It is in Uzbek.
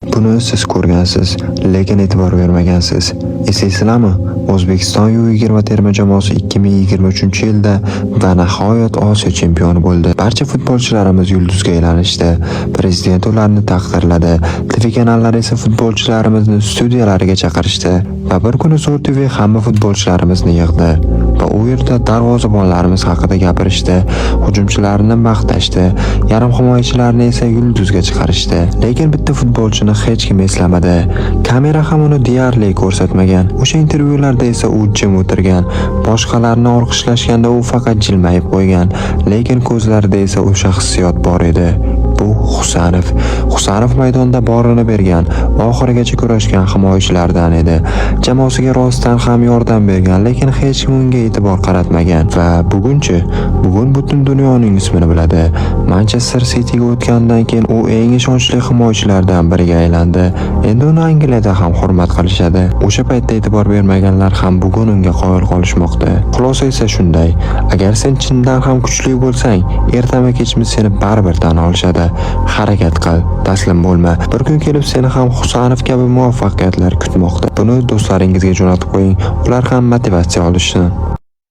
Buni siz ko'rgansiz, lekin e'tibor bermagansiz. Eslaysizlarmi? O'zbekiston U20 terma jamoasi 2023-yilda va nihoyat Osiyo chempioni bo'ldi. Barcha futbolchilarimiz yulduzga aylanishdi. Prezident ularni taqdirladi. TV kanallari esa futbolchilarimizni studiyalariga chaqirishdi va bir kuni Zo'r TV hamma futbolchilarimizni yig'di. Va u yerda darvozabonlarimiz haqida gapirishdi, hujumchilarni maqtashdi, yarim himoyachilarni esa yulduzga chiqarishdi. Lekin bitta futbolchini hech kim eslamadi. Kamera ham uni deyarli ko'rsatmagan. O'sha intervyularda esa u jim o'tirgan. Boshqalarni olqishlashganda u faqat jilmayib qo'ygan, lekin ko'zlarida esa o'sha hissiyot bor edi. Bu Husanov. Husanov maydonda borini bergan, oxirigacha kurashgan himoyachilardan edi. Jamoasiga rostdan ham yordam bergan, lekin hech kim unga e'tibor qaratmagan. Va bugun butun dunyoning ismini biladi. Manchester City'ga o'tgandan keyin u eng ishonchli himoyachilardan biriga aylandi. Endi uni Angliyada ham hurmat qilishadi. O'sha paytda e'tibor bermaganlar ham bugun unga qoyil qolishmoqda. Xulosa esa shunday: agar sen chindan ham kuchli bo'lsang, ertami-kechmi seni baribir tan olishadi. Harakat qil, taslim bo'lma. Bir kun kelib seni ham Husanov kabi muvaffaqiyatlar kutmoqda. Buni do'stlaringizga jo'natib qo'ying, ular ham motivatsiya olishsin.